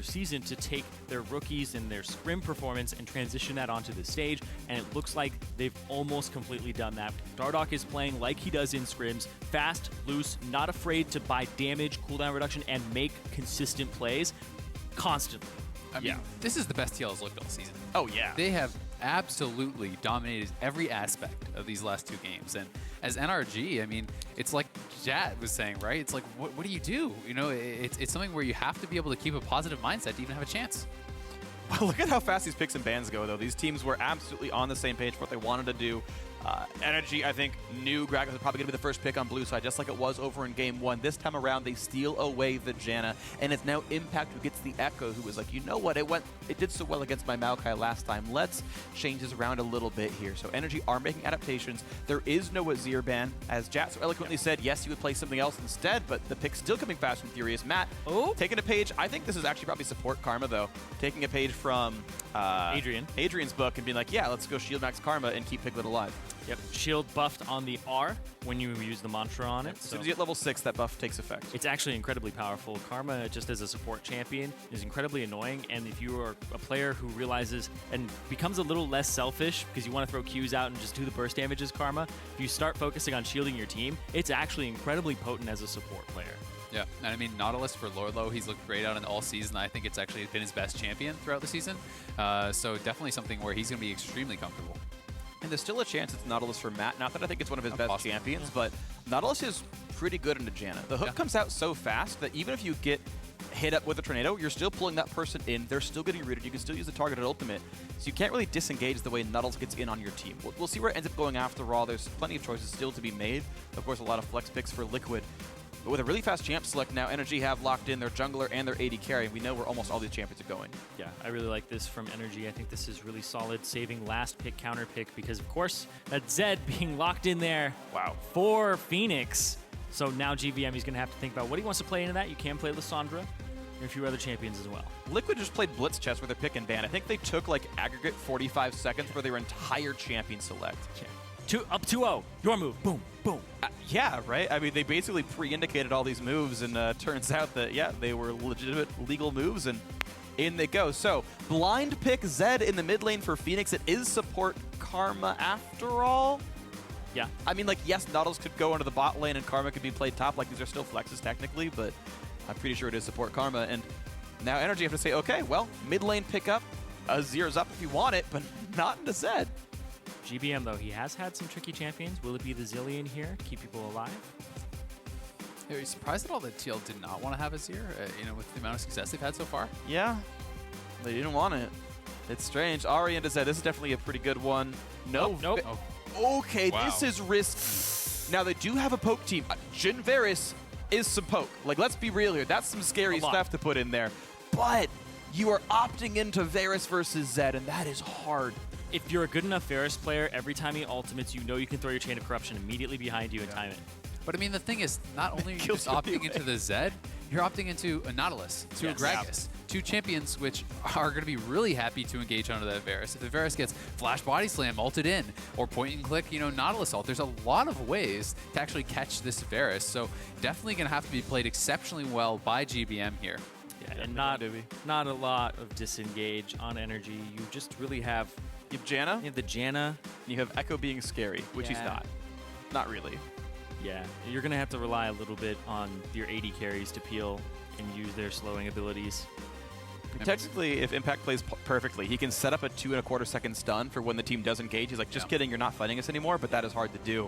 season to take their rookies and their scrim performance and transition that onto the stage, and it looks like they've almost completely done that. Dardoch is playing like he does in scrims, fast, loose, not afraid to buy damage, cooldown reduction, and make consistent plays constantly. I mean, this is the best TL's looked all season. Oh, yeah. They have absolutely dominated every aspect of these last two games. And as NRG, I mean, it's like Jat was saying, right? It's like, what do you do? You know, it's something where you have to be able to keep a positive mindset to even have a chance. Well, look at how fast these picks and bans go, though. These teams were absolutely on the same page for what they wanted to do. NRG, I think, knew Gragas was probably going to be the first pick on blue side, just like it was over in Game 1. This time around, they steal away the Janna, and it's now Impact who gets the Ekko, who was like, you know what, it did so well against my Maokai last time. Let's change this around a little bit here. So NRG are making adaptations. There is no Azir ban. As Jat so eloquently said, yes, he would play something else instead, but the pick's still coming fast and furious. Matt, taking a page, I think this is actually probably support Karma, though. Taking a page from Adrian's book and being like, yeah, let's go shield max Karma and keep Piglet alive. Yep, shield buffed on the R when you use the mantra on it. As soon as you get level 6, that buff takes effect. It's actually incredibly powerful. Karma, just as a support champion, is incredibly annoying, and if you are a player who realizes and becomes a little less selfish because you want to throw Qs out and just do the burst damage as Karma, if you start focusing on shielding your team, it's actually incredibly potent as a support player. Yeah, and I mean, Nautilus for Lourlo, he's looked great out in all season. I think it's actually been his best champion throughout the season. So definitely something where he's going to be extremely comfortable. And there's still a chance it's Nautilus for Matt. Not that I think it's one of his best champions, but Nautilus is pretty good into Janna. The hook comes out so fast that even if you get hit up with a tornado, you're still pulling that person in. They're still getting rooted. You can still use the targeted ultimate. So you can't really disengage the way Nautilus gets in on your team. We'll see where it ends up going after all. There's plenty of choices still to be made. Of course, a lot of flex picks for Liquid. But with a really fast champ select now, NRG have locked in their jungler and their AD carry. We know where almost all these champions are going. Yeah, I really like this from NRG. I think this is really solid, saving last pick, counter pick, because of course, that Zed being locked in there for FeniX. So now GVM, he's going to have to think about what he wants to play into that. You can play Lissandra and a few other champions as well. Liquid just played Blitz chess with their pick and ban. I think they took like aggregate 45 seconds for their entire champion select. Up 2-0, your move, boom, boom. Yeah, right? I mean, they basically pre-indicated all these moves, and turns out that, yeah, they were legitimate legal moves, and in they go. So, blind pick Zed in the mid lane for FeniX. It is support Karma after all. Yeah. I mean, like, yes, Nautilus could go into the bot lane, and Karma could be played top. Like, these are still flexes technically, but I'm pretty sure it is support Karma. And now NRG have to say, okay, well, mid lane pick up. Azir's up if you want it, but not into Zed. GBM, though, he has had some tricky champions. Will it be the Zillion here? Keep people alive? Are you surprised at all that TL did not want to have Azir, you know, with the amount of success they've had so far? Yeah, they didn't want it. It's strange. Ari into Zed, this is definitely a pretty good one. Nope. Okay, this is risky. Now, they do have a poke team. Jhin Varus is some poke. Like, let's be real here. That's some scary stuff to put in there. But you are opting into Varus versus Zed, and that is hard. If you're a good enough Varus player, every time he ultimates, you know you can throw your Chain of Corruption immediately behind you and time it. But I mean, the thing is, not only are you just opting into the Zed, you're opting into a Nautilus, to a Gragas, two champions which are going to be really happy to engage onto that Varus. If the Varus gets Flash Body Slam ulted in, or point and click, you know, Nautilus ult, there's a lot of ways to actually catch this Varus. So definitely going to have to be played exceptionally well by GBM here. Yeah, and not a lot of disengage on NRG. You just really have... You have Janna. You have the Janna. You have Ekko being scary, which he's not. Not really. Yeah, you're going to have to rely a little bit on your AD carries to peel and use their slowing abilities. Technically, if Impact plays perfectly, he can set up a 2.25 second stun for when the team does engage. He's like, just kidding, you're not fighting us anymore, but that is hard to do.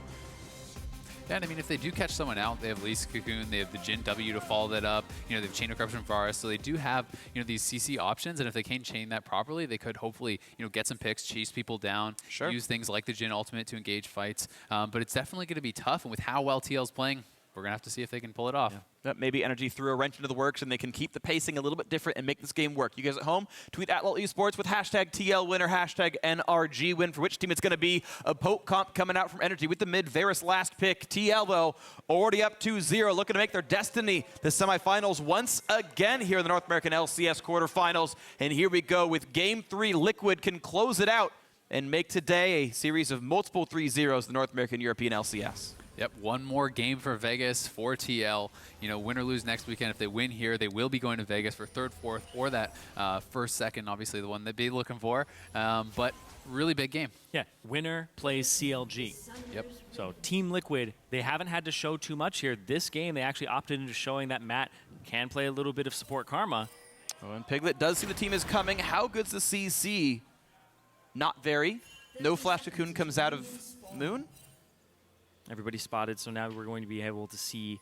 Yeah, and I mean, if they do catch someone out, they have Elise Cocoon, they have the Jhin W to follow that up, you know, they have Chain of Corruption Varus, so they do have, you know, these CC options, and if they can chain that properly, they could hopefully, you know, get some picks, chase people down, use things like the Jhin ultimate to engage fights, but it's definitely going to be tough, and with how well TL's playing, we're going to have to see if they can pull it off. Maybe NRG threw a wrench into the works and they can keep the pacing a little bit different and make this game work. You guys at home, tweet at NRG eSports with hashtag TL win or hashtag NRG win for which team it's going to be. A poke comp coming out from NRG with the mid Varus last pick. TL, though, already up 2-0, looking to make their destiny the semifinals once again here in the North American LCS quarterfinals. And here we go with Game 3. Liquid can close it out and make today a series of multiple 3-0s the North American European LCS. Yep, one more game for Vegas, for TL. You know, win or lose next weekend. If they win here, they will be going to Vegas for third, fourth, or that first, second, obviously the one they'd be looking for. But really big game. Yeah, winner plays CLG. Yep. So Team Liquid, they haven't had to show too much here. This game, they actually opted into showing that Matt can play a little bit of support Karma. Oh, and Piglet does see the team is coming. How good's the CC? Not very. No Flash Cocoon comes out of Moon. Everybody spotted, so now we're going to be able to see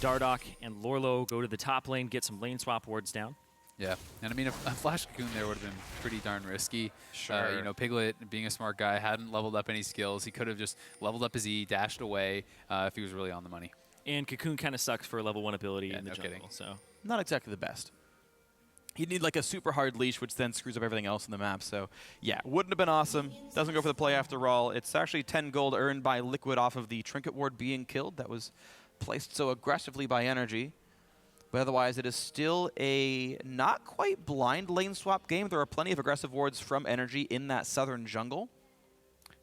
Dardoch and Lourlo go to the top lane, get some lane swap wards down. Yeah, and I mean, a Flash Cocoon there would have been pretty darn risky. Sure. You know, Piglet, being a smart guy, hadn't leveled up any skills. He could have just leveled up his E, dashed away if he was really on the money. And Cocoon kind of sucks for a level 1 ability in the no jungle. kidding. So Not exactly the best. He'd need like a super hard leash, which then screws up everything else in the map. So yeah, wouldn't have been awesome. Doesn't go for the play after all. It's actually 10 gold earned by Liquid off of the trinket ward being killed. That was placed so aggressively by NRG. But otherwise, it is still a not quite blind lane swap game. There are plenty of aggressive wards from NRG in that southern jungle.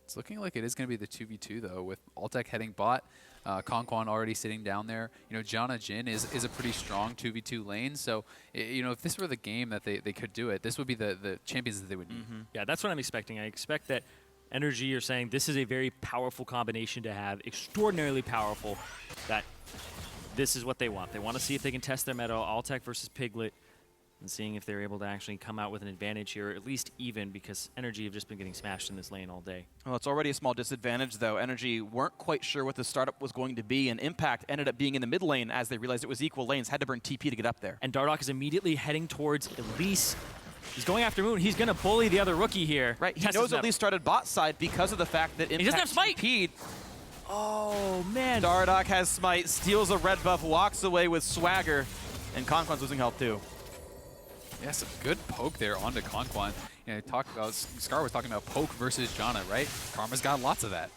It's looking like it is going to be the 2v2, though, with Altec heading bot. KonKwon already sitting down there. You know, Janna Jhin is a pretty strong 2v2 lane. So, you know, if this were the game that they could do it, this would be the champions that they would need. yeah, that's what I'm expecting. I expect that NRG are saying this is a very powerful combination to have, extraordinarily powerful, that this is what they want. They want to see if they can test their meta, Altec versus Piglet, and seeing if they're able to actually come out with an advantage here, or at least even, because NRG have just been getting smashed in this lane all day. Well, it's already a small disadvantage, though. NRG weren't quite sure what the startup was going to be, and Impact ended up being in the mid lane as they realized it was equal lanes, had to burn TP to get up there. And Dardoch is immediately heading towards Elise. He's going after Moon. He's going to bully the other rookie here. Right, he knows Elise started bot side because of the fact that Impact he doesn't have smite. TP'd. Oh, man. Dardock has smite, steals a red buff, walks away with swagger, and KonKwon's losing health too. Yeah, some good poke there onto KonKwon. You know, Scar was talking about poke versus Janna, right? Karma's got lots of that.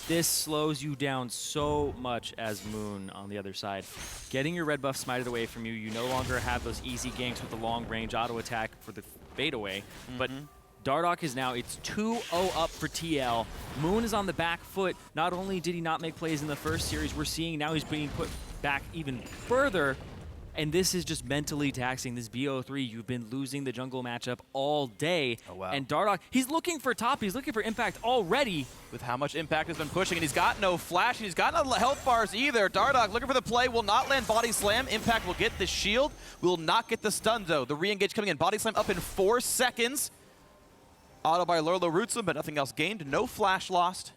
This slows you down so much as Moon on the other side. Getting your red buff smited away from you, you no longer have those easy ganks with the long range auto attack for the fade away. But Dardoch is now, it's 2-0 up for TL. Moon is on the back foot. Not only did he not make plays in the first series, we're seeing now he's being put back even further. And this is just mentally taxing. This BO3, you've been losing the jungle matchup all day. Oh, wow. And Dardoch, he's looking for top. He's looking for impact already. With how much Impact has been pushing, and he's got no flash, and he's got no health bars either. Dardock looking for the play, will not land body slam. Impact will get the shield, will not get the stun though. The re-engage coming in, body slam up in 4 seconds. Auto by Lourlo roots him, but nothing else gained. No flash lost,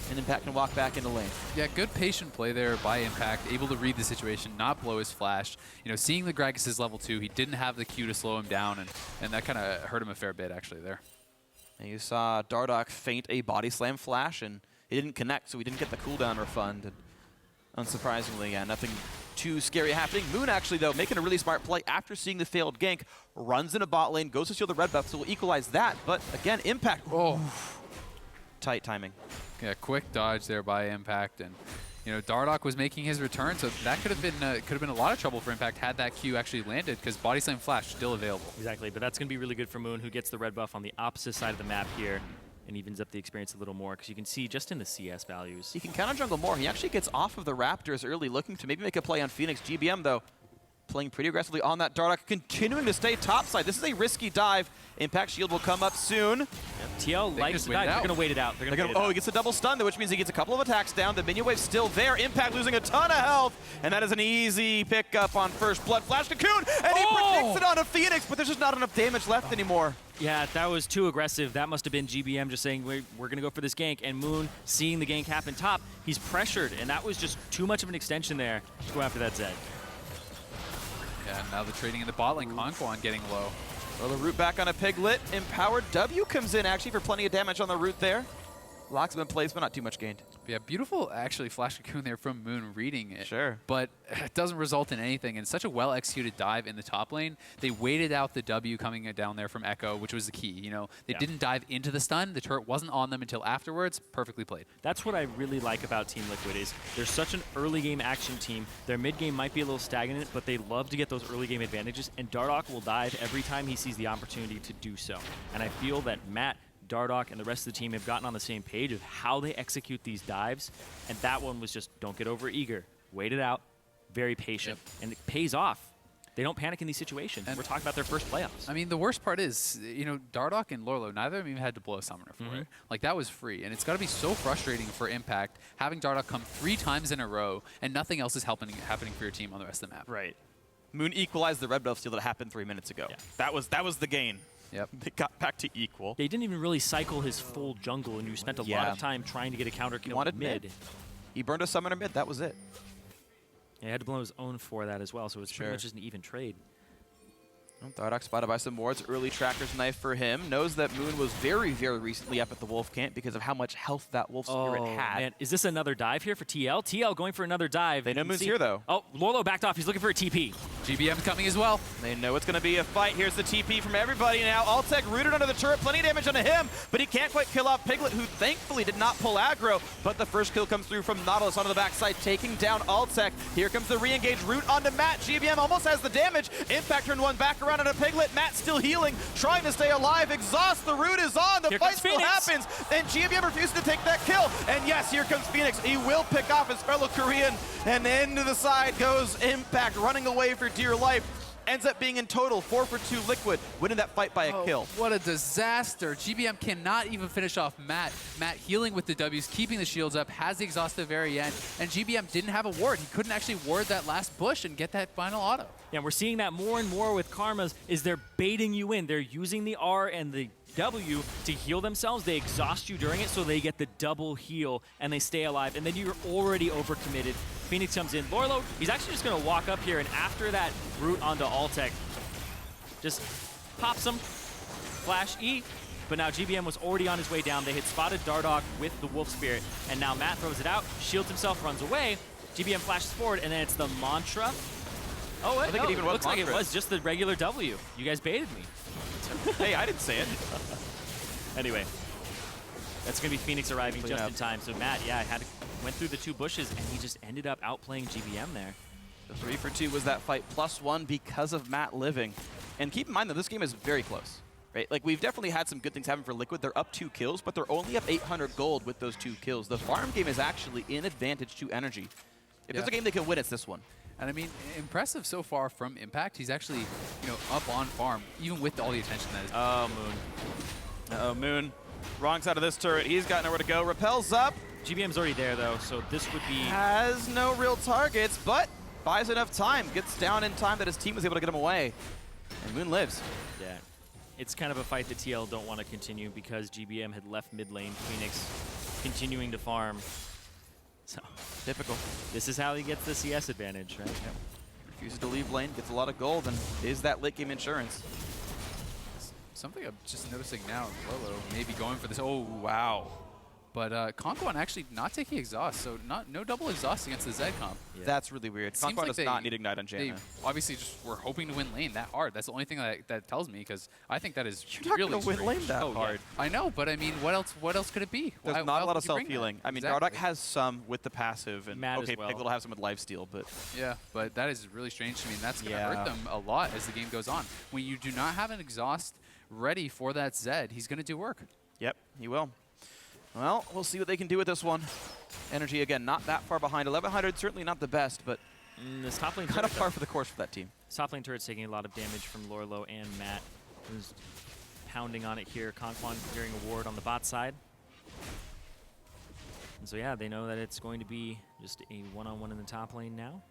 and Impact can walk back into lane. Yeah, good patient play there by Impact, able to read the situation, not blow his flash. You know, seeing the Gragas' level 2, he didn't have the Q to slow him down, and that kind of hurt him a fair bit actually there. And you saw Dardock feint a body slam flash, and it didn't connect, so he didn't get the cooldown refund. And unsurprisingly, yeah, nothing too scary happening. Moon actually, though, making a really smart play after seeing the failed gank, runs in a bot lane, goes to steal the red buff, so will equalize that. But again, Impact, tight timing. Yeah, quick dodge there by Impact, and you know, Dardoch was making his return, so that could have been a lot of trouble for Impact had that Q actually landed, because body slam flash still available. Exactly, but that's going to be really good for Moon, who gets the red buff on the opposite side of the map here, and evens up the experience a little more, because you can see just in the CS values. He can counter jungle more. He actually gets off of the Raptors early, looking to maybe make a play on FeniX. GBM, though, playing pretty aggressively on that Dardoch, continuing to stay topside. This is a risky dive. Impact shield will come up soon. Yep. TL likes to dive. They're going to wait it out. He gets a double stun, though, which means he gets a couple of attacks down. The minion wave's still there. Impact losing a ton of health, and that is an easy pickup on first blood. Flash Cocoon, and he predicts it on a FeniX, but there's just not enough damage left anymore. Yeah, that was too aggressive. That must have been GBM just saying, we're going to go for this gank. And Moon, seeing the gank happen top, he's pressured, and that was just too much of an extension there to go after that Zed. Yeah, and now the trading in the bot lane, KonKwon getting low. Well, the root back on a Piglet. Empowered W comes in, actually, for plenty of damage on the root there. Locks him in place, but not too much gained. Yeah, beautiful, actually, Flash Cocoon there from Moon reading it. Sure. But it doesn't result in anything. And such a well-executed dive in the top lane. They waited out the W coming down there from Ekko, which was the key. You know, they didn't dive into the stun. The turret wasn't on them until afterwards. Perfectly played. That's what I really like about Team Liquid is they're such an early game action team. Their mid game might be a little stagnant, but they love to get those early game advantages. And Dardoch will dive every time he sees the opportunity to do so. And I feel that Matt Dardoch and the rest of the team have gotten on the same page of how they execute these dives, and that one was just don't get over eager. Wait it out, very patient, and it pays off. They don't panic in these situations. And we're talking about their first playoffs. I mean, the worst part is, you know, Dardoch and Lourlo, neither of them even had to blow a summoner for it. Like, that was free. And it's got to be so frustrating for Impact having Dardoch come 3 times in a row and nothing else is happening for your team on the rest of the map. Right. Moon equalized the red buff steal that happened 3 minutes ago. Yeah. That was the gain. Yep. They got back to equal. They didn't even really cycle his full jungle, and you spent a lot of time trying to get a counter kill mid. He burned a summoner mid. That was it. Yeah, he had to blow his own for that as well, so it's pretty much just an even trade. Dardoch spotted by some wards. Early tracker's knife for him. Knows that Moon was very, very recently up at the Wolf Camp because of how much health that Wolf Spirit had. Man. Is this another dive here for TL? TL going for another dive. They know Moon's here, though. Oh, Lourlo backed off. He's looking for a TP. GBM coming as well. They know it's going to be a fight. Here's the TP from everybody now. Altec rooted under the turret. Plenty of damage onto him, but he can't quite kill off Piglet, who thankfully did not pull aggro. But the first kill comes through from Nautilus onto the backside, taking down Altec. Here comes the re-engage root onto Matt. GBM almost has the damage. Impact turned one back around onto Piglet. Matt still healing, trying to stay alive. Exhaust, the root is on. The fight still happens, and GBM refuses to take that kill. And yes, here comes FeniX. He will pick off his fellow Korean, and into the side goes Impact, running away for dear life. Ends up being in total 4 for 2 Liquid, winning that fight by a kill. What a disaster. GBM cannot even finish off Matt. Matt healing with the W's, keeping the shields up, has the exhaust at the very end, and GBM didn't have a ward. He couldn't actually ward that last bush and get that final auto. Yeah, we're seeing that more and more with Karmas, is they're baiting you in. They're using the R and the W to heal themselves. They exhaust you during it, so they get the double heal, and they stay alive, and then you're already overcommitted. FeniX comes in. Lourlo, he's actually just going to walk up here, and after that root onto Altec, just pops him, flash E, but now GBM was already on his way down. They had spotted Dardoch with the Wolf Spirit, and now Matt throws it out, shields himself, runs away. GBM flashes forward, and then it's the mantra. Oh, wait, no, it looks like it was just the regular W. You guys baited me. Hey, I didn't say it. Anyway, that's going to be FeniX arriving just in time. So Matt, yeah, went through the 2 bushes, and he just ended up outplaying GBM there. The 3 for 2 was that fight, +1 because of Matt living. And keep in mind that this game is very close, right? Like, we've definitely had some good things happen for Liquid. They're up 2 kills, but they're only up 800 gold with those 2 kills. The farm game is actually in advantage to NRG. If there's a game they can win, it's this one. And I mean, impressive so far from Impact. He's actually, you know, up on farm, even with all the attention that is. Oh, Moon. Uh-oh, Moon. Wrong side of this turret. He's got nowhere to go. Repels up. GBM's already there, though, so this would be... Has no real targets, but buys enough time. Gets down in time that his team was able to get him away. And Moon lives. Yeah. It's kind of a fight that TL don't want to continue because GBM had left mid lane. FeniX continuing to farm. So, typical. This is how he gets the CS advantage, right? Yep. Refuses to leave lane, gets a lot of gold, and is that late game insurance. Something I'm just noticing now, Lourlo maybe going for this. Oh, wow. But KonKwon actually not taking exhaust, so no double exhaust against the Zed comp. Yeah. That's really weird. KonKwon does not need Ignite on Janna. They obviously just were hoping to win lane that hard. That's the only thing that tells me, because I think that is You're really not going to win lane that hard. Yeah. I know, but I mean, what else could it be? There's not a lot of self-healing. I mean, Dardock has some with the passive, and okay, Piglet will have some with lifesteal, but... Yeah, but that is really strange to me, and that's going to hurt them a lot as the game goes on. When you do not have an exhaust ready for that Zed, he's going to do work. Yep, he will. Well, we'll see what they can do with this one. NRG, again, not that far behind. 1100, certainly not the best, but this top lane kind of par for the course for that team. Top lane turret's taking a lot of damage from Lourlo and Matt, who's pounding on it here. KonKwon clearing a ward on the bot side. And so, yeah, they know that it's going to be just a one-on-one in the top lane now,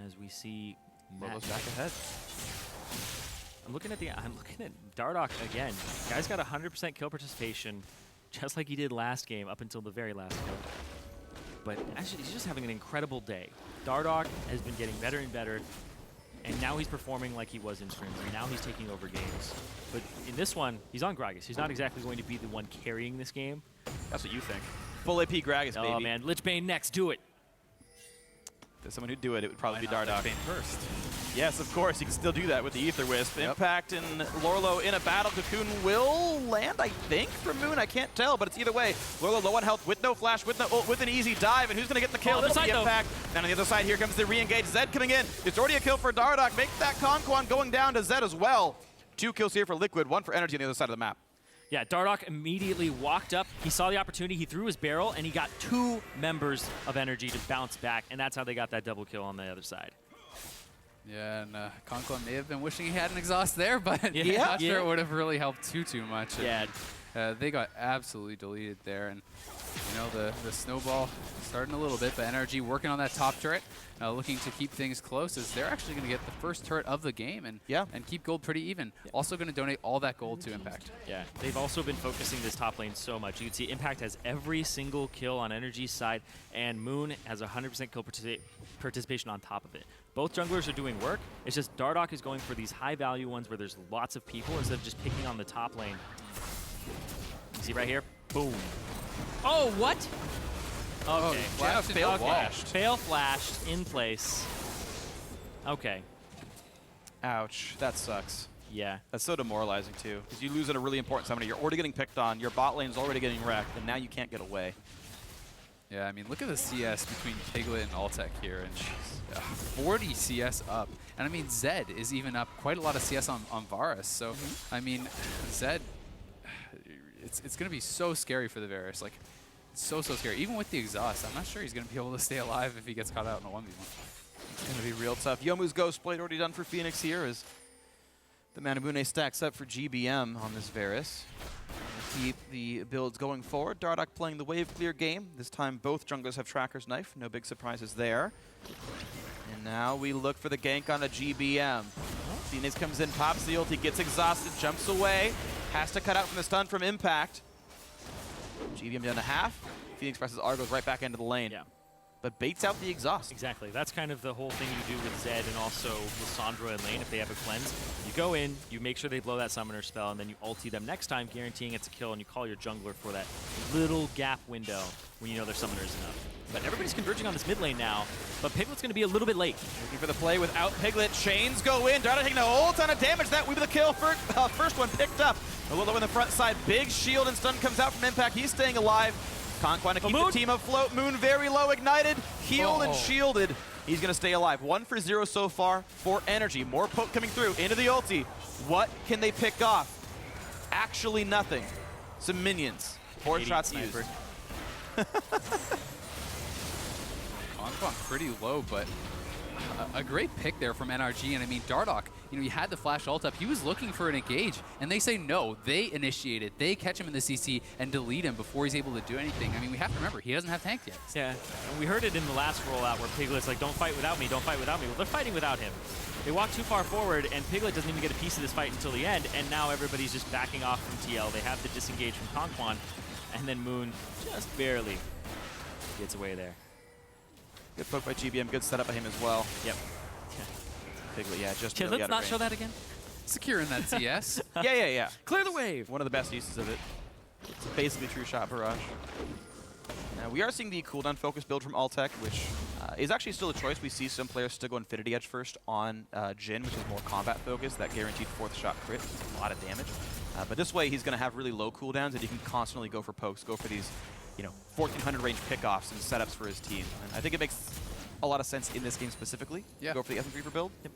as we see Matt back ahead. I'm looking at Dardoch again. Guy's got 100% kill participation, just like he did last game up until the very last kill. But actually, he's just having an incredible day. Dardoch has been getting better and better, and now he's performing like he was in scrims, and now he's taking over games. But in this one, he's on Gragas. He's not exactly going to be the one carrying this game. That's what you think. Full AP Gragas, baby. Oh, man. Lich Bane next. Do it. If there's someone who'd do it, it would probably be Dardoch. Bane first. Yes, of course. You can still do that with the Ether Wisp. Yep. Impact and Lourlo in a battle. Cocoon will land, I think, from Moon. I can't tell, but it's either way. Lourlo low on health with no flash, with no ult, with an easy dive, and who's going to get the kill? It'll be Impact. And on the other side, here comes the re-engage. Zed coming in. It's already a kill for Dardoch. Make that KonKwon going down to Zed as well. 2 kills here for Liquid, 1 for NRG on the other side of the map. Yeah, Dardoch immediately walked up. He saw the opportunity. He threw his barrel, and he got 2 members of NRG to bounce back, and that's how they got that double kill on the other side. Yeah, and KonKwon may have been wishing he had an exhaust there, but Yeah, not sure it would have really helped too much. Yeah. And, they got absolutely deleted there, and you know the snowball starting a little bit, but NRG working on that top turret, looking to keep things close as they're actually going to get the first turret of the game and keep gold pretty even. Yeah. Also going to donate all that gold to Impact. Yeah, they've also been focusing this top lane so much. You can see Impact has every single kill on NRG's side, and Moon has 100% kill participation on top of it. Both junglers are doing work. It's just Dardoch is going for these high-value ones where there's lots of people instead of just picking on the top lane. You see right here? Boom. Oh, what? Okay. Janna fail flashed. Fail flashed in place. Okay. Ouch. That sucks. Yeah. That's so demoralizing, too. Because you lose at a really important summoner. You're already getting picked on. Your bot lane's already getting wrecked, and now you can't get away. Yeah, I mean, look at the CS between Piglet and Altec here, and 40 CS up. And I mean, Zed is even up quite a lot of CS on Varus. So, I mean, Zed, it's going to be so scary for the Varus. Like, so scary. Even with the exhaust, I'm not sure he's going to be able to stay alive if he gets caught out in a 1v1. It's going to be real tough. Yomu's Ghost Blade already done for FeniX here as the Manabune stacks up for GBM on this Varus. Keep the builds going forward. Dardoch playing the wave clear game. This time both junglers have Tracker's Knife. No big surprises there. And now we look for the gank on a GBM. FeniX comes in, pops the ulti, gets exhausted, jumps away. Has to cut out from the stun from Impact. GBM down to half. FeniX presses R, goes right back into the lane. Yeah. But baits out the exhaust. Exactly. That's kind of the whole thing you do with Zed and also with Sandra in lane if they have a cleanse. You go in, you make sure they blow that summoner spell, and then you ulti them next time, guaranteeing it's a kill, and you call your jungler for that little gap window when you know their summoner is enough. But everybody's converging on this mid lane now, but Piglet's going to be a little bit late. Looking for the play without Piglet. Chains go in. Dardoch taking a whole ton of damage. That will be the kill. First one picked up. Lourlo in the front side. Big shield and stun comes out from Impact. He's staying alive. KonKwon to keep the team afloat. Moon very low, ignited, healed and shielded. He's going to stay alive. 1 for 0 so far for NRG. More poke coming through into the ulti. What can they pick off? Actually nothing. Some minions. 4 shots used. KonKwon pretty low, but a great pick there from NRG. And I mean, Dardoch, you know, he had the flash ult up. He was looking for an engage, and they say no. They initiate it. They catch him in the CC and delete him before he's able to do anything. I mean, we have to remember, he doesn't have tanked yet. Yeah, and we heard it in the last rollout where Piglet's like, don't fight without me, don't fight without me. Well, they're fighting without him. They walk too far forward, and Piglet doesn't even get a piece of this fight until the end, and now everybody's just backing off from TL. They have the disengage from KonKwon, and then Moon just barely gets away there. Good poke by GBM, good setup by him as well. Yep. Piglet, yeah, just really let's not show that again. Securing that CS. Yeah. Clear the wave. One of the best uses of it. It's basically true shot barrage. Now we are seeing the cooldown focus build from Altec, which is actually still a choice. We see some players still go Infinity Edge first on Jhin, which is more combat focused. That guaranteed 4th shot crit, a lot of damage. But this way he's going to have really low cooldowns, and he can constantly go for pokes, go for these, 1400 range pickoffs and setups for his team. And I think it makes a lot of sense in this game specifically. Yeah. Go for the Essence Reaper build. Yep.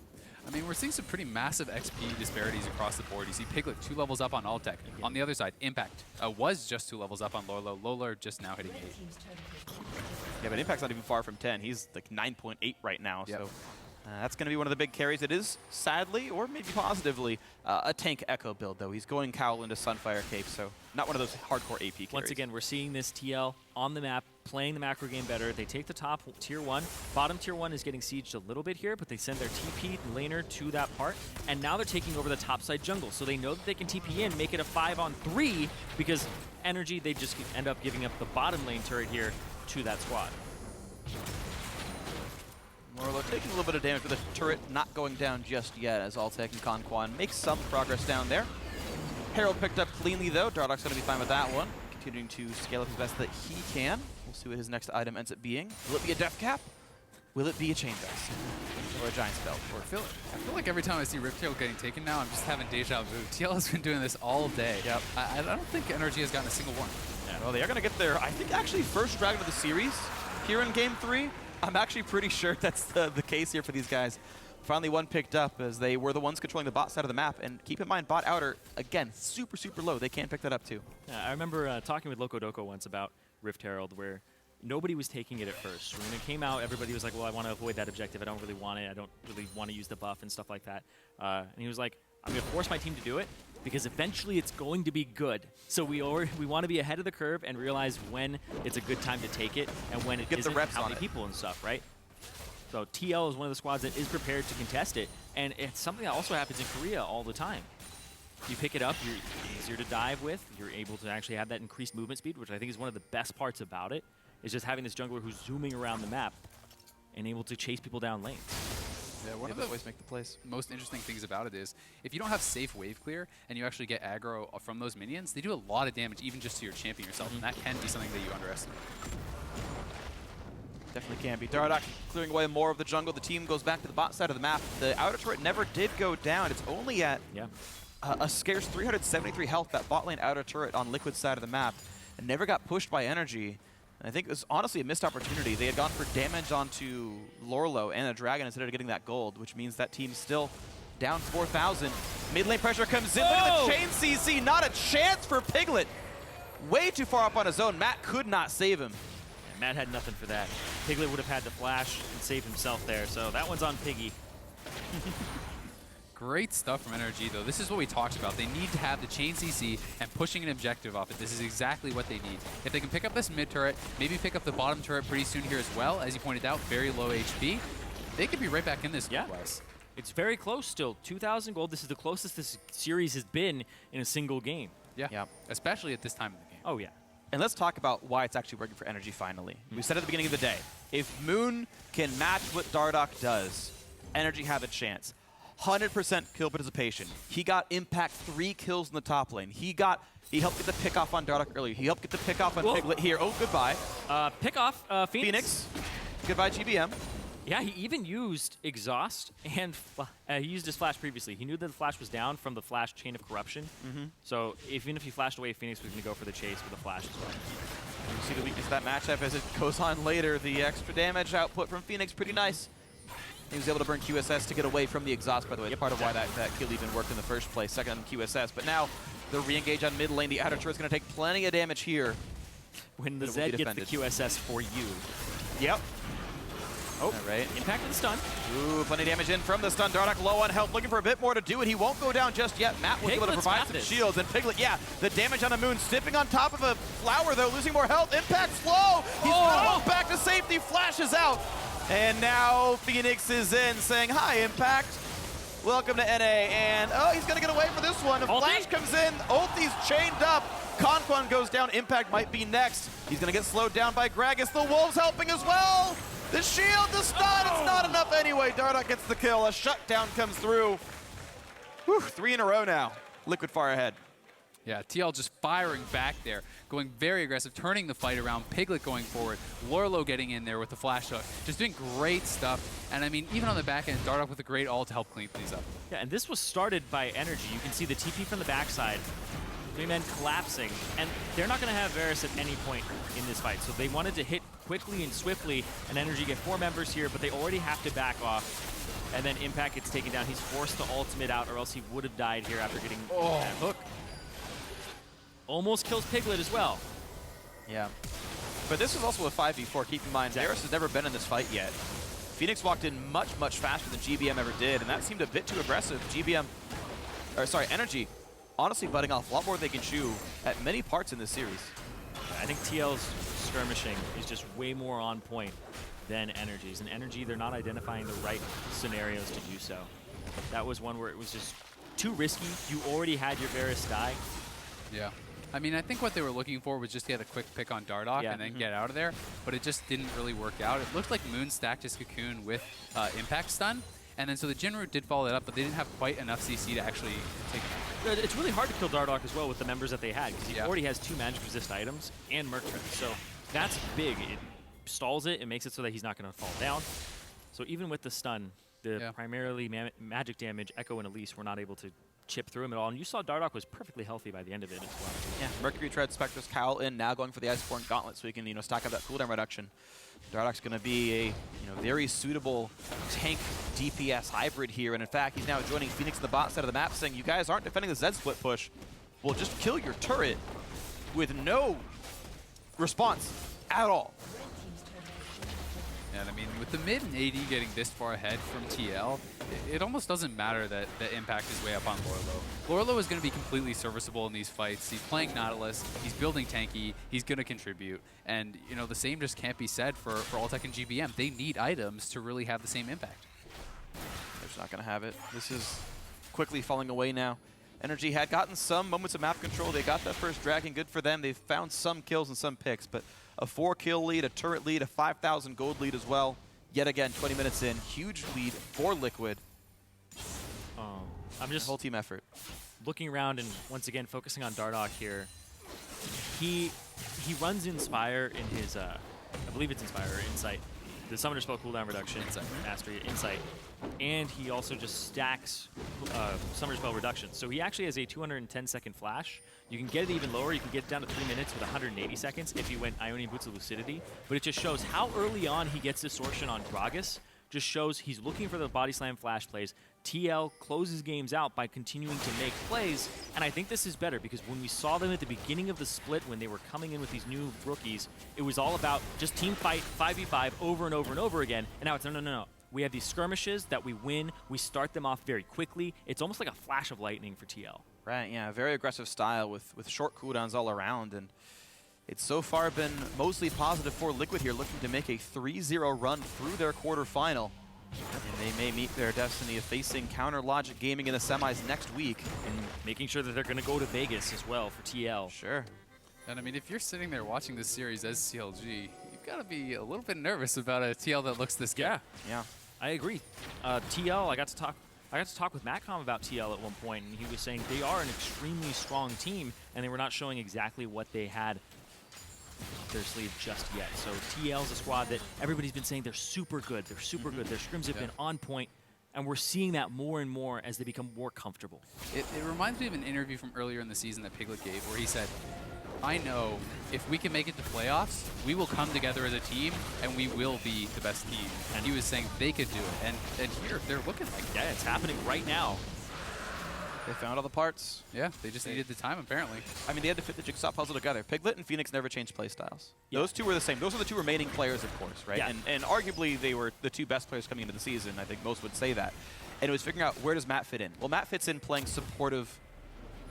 I mean, we're seeing some pretty massive XP disparities across the board. You see Piglet 2 levels up on Altec. On the other side, Impact was just 2 levels up on Lourlo. Lourlo just now hitting 8. Yeah, but Impact's not even far from 10. He's like 9.8 right now, yep. So that's going to be one of the big carries. It is, sadly, or maybe positively, a tank Ekko build, though. He's going Cowl into Sunfire Cape, so not one of those hardcore AP carries. Once again, we're seeing this TL on the map, playing the macro game better. They take the top tier 1. Bottom tier 1 is getting sieged a little bit here, but they send their TP laner to that part, and now they're taking over the top side jungle. So they know that they can TP in, make it a 5-on-3, because NRG, they just end up giving up the bottom lane turret here to that squad. Lourlo taking a little bit of damage, but the turret not going down just yet as Altec and KonKwon make some progress down there. Herald picked up cleanly, though. Dardoch's going to be fine with that one. Continuing to scale up as best that he can. We'll see what his next item ends up being. Will it be a Death Cap? Will it be a Chain Dust? Or a Giant's Belt? I feel like every time I see Riptail getting taken now, I'm just having deja vu. TL has been doing this all day. Yep. I don't think NRG has gotten a single one. Yeah. Well, they are going to get their, I think, actually first Dragon of the series here in Game 3. I'm actually pretty sure that's the case here for these guys. finally one picked up as they were the ones controlling the bot side of the map. And keep in mind, bot outer, again, super, super low. They can pick that up too. I remember talking with Loco once about Rift Herald, where nobody was taking it at first. When it came out, everybody was like, well, I want to avoid that objective. I don't really want it. I don't really want to use the buff and stuff like that. And he was like, I'm going to force my team to do it because eventually it's going to be good. So we want to be ahead of the curve and realize when it's a good time to take it and when it isn't, how many people and stuff, right? So TL is one of the squads that is prepared to contest it. And it's something that also happens in Korea all the time. You pick it up, you're easier to dive with. You're able to actually have that increased movement speed, which I think is one of the best parts about it. Is just having this jungler who's zooming around the map and able to chase people down lane. Yeah, one of the always make the plays. Most interesting things about it is if you don't have safe wave clear and you actually get aggro from those minions, they do a lot of damage even just to your champion yourself, and that can be something that you underestimate. Definitely can be. Dardoch clearing away more of the jungle. The team goes back to the bot side of the map. The outer turret never did go down. It's only at a scarce 373 health, that bot lane outer turret on Liquid's side of the map. And never got pushed by NRG. And I think it was honestly a missed opportunity. They had gone for damage onto Lourlo and a dragon instead of getting that gold, which means that team's still down 4,000. Mid lane pressure comes in. Look at the chain CC. Not a chance for Piglet. Way too far up on his own. Matt could not save him. And Matt had nothing for that. Piglet would have had to flash and save himself there. So that one's on Piggy. Great stuff from NRG, though. This is what we talked about. They need to have the chain CC and pushing an objective off it. This is exactly what they need. If they can pick up this mid turret, maybe pick up the bottom turret pretty soon here as well, as you pointed out, very low HP, they could be right back in this gold-wise. It's very close still. 2,000 gold. This is the closest this series has been in a single game. Yeah. Especially at this time of the game. Oh, yeah. And let's talk about why it's actually working for NRG finally. We said at the beginning of the day, if Moon can match what Dardoch does, NRG have a chance. 100% kill participation. He got Impact 3 kills in the top lane. He helped get the pick off on Dardoch earlier. He helped get the pick off on Piglet here. Oh, goodbye. Pick off FeniX. Goodbye, GBM. Yeah, he even used Exhaust, and he used his flash previously. He knew that the flash was down from the flash chain of corruption. So even if he flashed away, FeniX was going to go for the chase with the flash as well. You see the weakness of that matchup as it goes on later. The extra damage output from FeniX, pretty nice. He was able to burn QSS to get away from the exhaust, by the way. Part of why that kill even worked in the first place, second on QSS. But now the re-engage on mid lane. The outer turret's going to take plenty of damage here. When the Zed gets the QSS for you. Yep. Oh, all right. Impact and stun. Ooh, plenty of damage in from the stun. Dardoch low on health, looking for a bit more to do it. He won't go down just yet. Matt was able to provide some shields. And Piglet, the damage on the Moon. Stepping on top of a flower, though, losing more health. Impact slow. He's back to safety, flashes out. And now FeniX is in saying, hi, Impact. Welcome to NA. And, he's going to get away for this one. A flash comes in. Ulti's chained up. KonKwon goes down. Impact might be next. He's going to get slowed down by Gragas. The Wolves helping as well. The shield, the stun, it's not enough anyway. Dardoch gets the kill. A shutdown comes through. Whew, 3 in a row now. Liquid far ahead. Yeah, TL just firing back there, going very aggressive, turning the fight around. Piglet going forward. Lourlo getting in there with the flash hook. Just doing great stuff. And I mean, even on the back end, Dardoch with a great ult to help clean things up. Yeah, and this was started by NRG. You can see the TP from the backside. 3 men collapsing. And they're not going to have Varus at any point in this fight. So they wanted to hit quickly and swiftly, and NRG get 4 members here, but they already have to back off. And then Impact gets taken down. He's forced to ultimate out, or else he would have died here after getting that hook. Almost kills Piglet as well. Yeah. But this is also a 5v4. Keep in mind, Varus has never been in this fight yet. FeniX walked in much, much faster than GBM ever did, and that seemed a bit too aggressive. NRG, honestly butting off a lot more than they can chew at many parts in this series. I think TL's skirmishing is just way more on point than NRG's. And NRG, they're not identifying the right scenarios to do so. That was one where it was just too risky. You already had your Varus die. Yeah. I mean, I think what they were looking for was just get a quick pick on Dardoch and then get out of there, but it just didn't really work out. It looked like Moon stacked his cocoon with Impact Stun, and then so the Jhin root did follow it up, but they didn't have quite enough CC to actually take him out. It's really hard to kill Dardoch as well with the members that they had, because he already has 2 magic resist items and Merc Trip, so that's big. It stalls it, it makes it so that he's not going to fall down. So even with the stun, the primarily magic damage, Ekko and Elise were not able to chip through him at all, and you saw Dardoch was perfectly healthy by the end of it as well. Yeah, Mercury Tread, Spectre's Cowl in, now going for the Iceborne Gauntlet so he can, stack up that cooldown reduction. Dardoch's going to be a very suitable tank DPS hybrid here, and in fact, he's now joining FeniX in the bot side of the map, saying, you guys aren't defending the Zed split push. Well, just kill your turret with no response at all. And I mean, with the mid and AD getting this far ahead from TL, it almost doesn't matter that the impact is way up on Lourlo. Lourlo is going to be completely serviceable in these fights. He's playing Nautilus, he's building tanky, he's going to contribute. And, the same just can't be said for Altec and GBM. They need items to really have the same impact. They're just not going to have it. This is quickly falling away now. NRG had gotten some moments of map control. They got that first dragon, good for them. They've found some kills and some picks, but a 4-kill lead, a turret lead, a 5,000 gold lead as well. Yet again, 20 minutes in, huge lead for Liquid. I'm just whole team effort. Looking around and once again focusing on Dardoch here. He runs Inspire in his, I believe it's Inspire or Insight. The Summoner Spell cooldown reduction, Mastery, Insight. And he also just stacks Summoner Spell reduction. So he actually has a 210-second flash. You can get it even lower. You can get it down to 3 minutes with 180 seconds if you went Ionian Boots of Lucidity. But it just shows how early on he gets distortion on Gragas. Just shows he's looking for the body slam flash plays. TL closes games out by continuing to make plays, and I think this is better because when we saw them at the beginning of the split when they were coming in with these new rookies, it was all about just team fight 5v5 over and over and over again, and now it's no. We have these skirmishes that we win, we start them off very quickly. It's almost like a flash of lightning for TL. Right, yeah, very aggressive style with short cooldowns all around, and it's so far been mostly positive for Liquid here, looking to make a 3-0 run through their quarterfinal. And they may meet their destiny of facing Counter Logic Gaming in the semis next week. And making sure that they're going to go to Vegas as well for TL. Sure. And I mean, if you're sitting there watching this series as CLG, you've got to be a little bit nervous about a TL that looks this good. Yeah. I agree. TL, I got to talk with Matcom about TL at one point, and he was saying they are an extremely strong team, and they were not showing exactly what they had up their sleeve just yet. So TL's a squad that everybody's been saying they're super good. They're super good. Their scrims have been on point, and we're seeing that more and more as they become more comfortable. It reminds me of an interview from earlier in the season that Piglet gave, where he said, I know if we can make it to playoffs, we will come together as a team, and we will be the best team. And he was saying they could do it. And here, they're looking like, yeah, it's happening right now. They found all the parts. Yeah, they just needed the time, apparently. I mean, they had to fit the jigsaw puzzle together. Piglet and FeniX never changed playstyles. Yeah. Those two were the same. Those are the two remaining players, of course, right? Yeah. And arguably, they were the two best players coming into the season. I think most would say that. And it was figuring out, where does Matt fit in? Well, Matt fits in playing supportive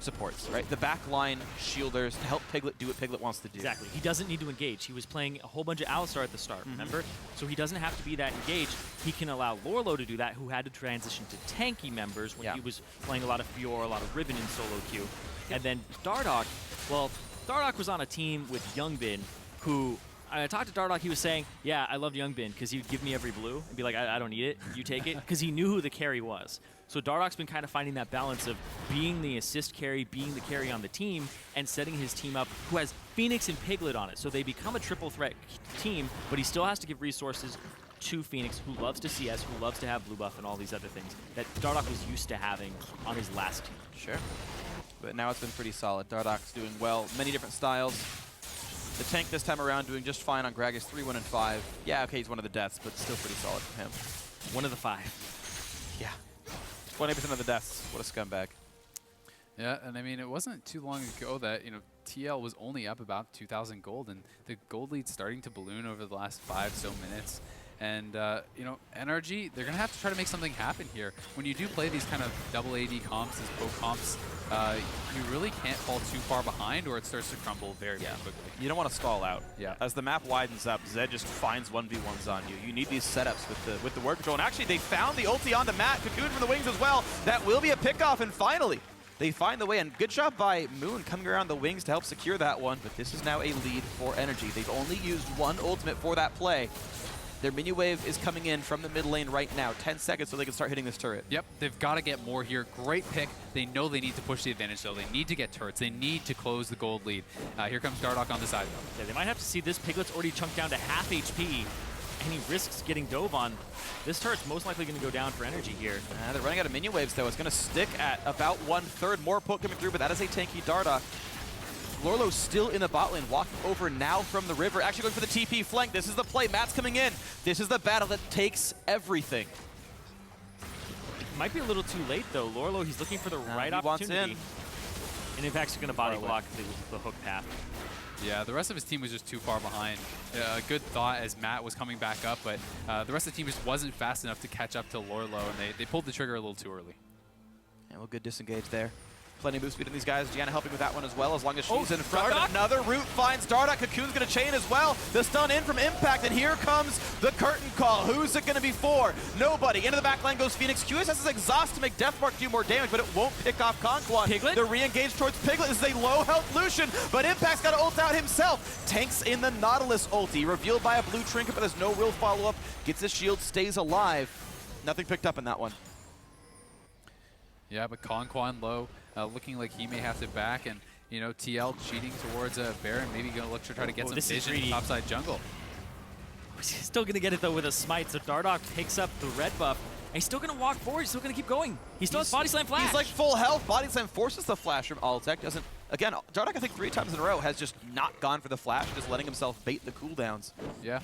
supports, right? The backline shielders to help Piglet do what Piglet wants to do. Exactly. He doesn't need to engage. He was playing a whole bunch of Alistar at the start, remember? So he doesn't have to be that engaged. He can allow Lourlo to do that, who had to transition to tanky members when he was playing a lot of Fior, a lot of Riven in solo queue. And then Dardoch, well, Dardoch was on a team with Youngbin, who I talked to Dardoch, he was saying, yeah, I loved Youngbin because he would give me every blue and be like, I don't need it, you take it, because he knew who the carry was. So Dardoch's been kind of finding that balance of being the assist carry, being the carry on the team, and setting his team up, who has FeniX and Piglet on it. So they become a triple threat team, but he still has to give resources to FeniX, who loves to CS, who loves to have blue buff and all these other things that Dardoch was used to having on his last team. Sure. But now it's been pretty solid. Dardoch's doing well, many different styles. The tank this time around doing just fine on Gragas, 3, 1, and 5. Yeah, okay, he's one of the deaths, but still pretty solid for him. One of the 5. Yeah. 20% of the deaths. What a scumbag. Yeah, and I mean, it wasn't too long ago that, TL was only up about 2,000 gold, and the gold lead's starting to balloon over the last 5 so minutes. And, NRG, they're going to have to try to make something happen here. When you do play these kind of double AD comps, these poke comps, you really can't fall too far behind or it starts to crumble very, very quickly. You don't want to stall out. Yeah. As the map widens up, Zed just finds 1v1s on you. You need these setups with the word control. And actually, they found the ulti on the mat. Cocoon from the wings as well. That will be a pickoff, and finally, they find the way. And good job by Moon coming around the wings to help secure that one. But this is now a lead for NRG. They've only used one ultimate for that play. Their mini wave is coming in from the mid lane right now. 10 seconds so they can start hitting this turret. Yep, they've got to get more here. Great pick. They know they need to push the advantage, though. They need to get turrets. They need to close the gold lead. Here comes Dardock on the side, though. Yeah, they might have to see this. Piglet's already chunked down to half HP, and he risks getting dove on. This turret's most likely going to go down for NRG here. They're running out of minion waves, though. It's going to stick at about 1/3. More poke coming through, but that is a tanky Dardock. Lourlo still in the bot lane, walking over now from the river, actually going for the TP flank. This is the play. Matt's coming in. This is the battle that takes everything. Might be a little too late, though. Lourlo, he's looking for the right opportunity. And Impact's going to body block the hook path. Yeah, the rest of his team was just too far behind. A good thought as Matt was coming back up, but the rest of the team just wasn't fast enough to catch up to Lourlo, and they pulled the trigger a little too early. Yeah, well, good disengage there. Plenty of move speed in these guys. Janna helping with that one as well, as long as she's in front. Dardoch? Another route finds Dardoch. Cocoon's going to chain as well. The stun in from Impact, and here comes the curtain call. Who's it going to be for? Nobody. Into the back line goes FeniX. QS has his exhaust to make Deathmark do more damage, but it won't pick off KonKwon. Piglet? The re-engage towards Piglet. This is a low-health Lucian, but Impact's got to ult out himself. Tanks in the Nautilus ulti, revealed by a blue trinket, but there's no real follow-up. Gets his shield, stays alive. Nothing picked up in that one. Yeah, but KonKwon low, looking like he may have to back, and you know, TL cheating towards Baron, maybe going to look to try to get some vision topside jungle. He's still going to get it, though, with a smite, so Dardoch takes up the red buff, and he's still going to walk forward. He's still going to keep going. He still has Body Slam Flash. He's like full health. Body Slam forces the flash from Altec. Doesn't, again, Dardoch, I think 3 times in a row has just not gone for the flash, just letting himself bait the cooldowns. Yeah.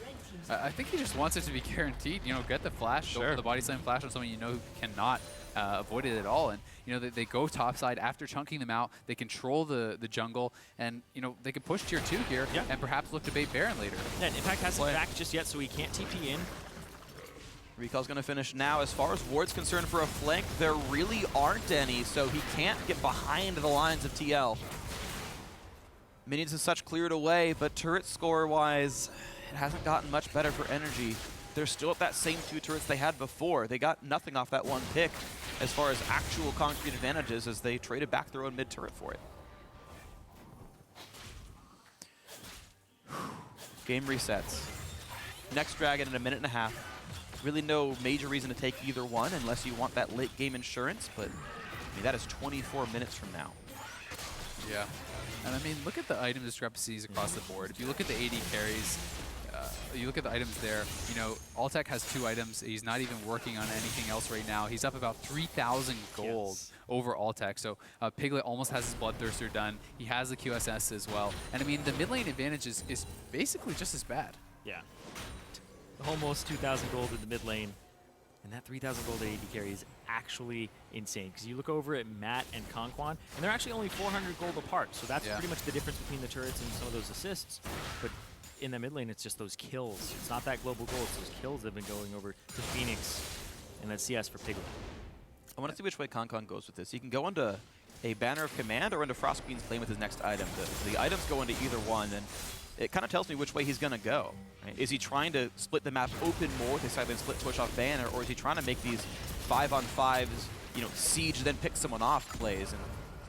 I think he just wants it to be guaranteed. You know, get the flash, go for the Body Slam Flash on someone you know who cannot avoid it at all. And, you know, they go topside after chunking them out. They control the jungle, and, you know, they can push tier 2 here and perhaps look to bait Baron later. Yeah, Impact hasn't back just yet, so he can't TP in. Recall's going to finish now. As far as ward's concerned for a flank, there really aren't any, so he can't get behind the lines of TL. Minions and such cleared away, but turret score-wise, it hasn't gotten much better for NRG. They're still at that same 2 turrets they had before. They got nothing off that one pick as far as actual concrete advantages, as they traded back their own mid-turret for it. Game resets. Next Dragon in a minute and a half. Really no major reason to take either one unless you want that late game insurance, but I mean, that is 24 minutes from now. Yeah. And I mean, look at the item discrepancies across the board. If you look at the AD carries, you look at the items there, you know, Altec has 2 items. He's not even working on anything else right now. He's up about 3,000 gold over Altec. So Piglet almost has his Bloodthirster done. He has the QSS as well. And I mean, the mid lane advantage is basically just as bad. Yeah. Almost 2,000 gold in the mid lane. And that 3,000 gold AD carry is actually insane. Because you look over at Matt and KonKwon, and they're actually only 400 gold apart. So that's pretty much the difference between the turrets and some of those assists. But in the mid lane, it's just those kills. It's not that global gold. It's those kills that have been going over to FeniX and that CS for Piglet. I want to see which way KonKwon goes with this. He can go into a Banner of Command or into Frost Queen's Claim with his next item. The items go into either one, and it kind of tells me which way he's going to go. Right? Is he trying to split the map open more with his silent split push off Banner, or is he trying to make these 5-on-5s, you know, siege then pick someone off plays? And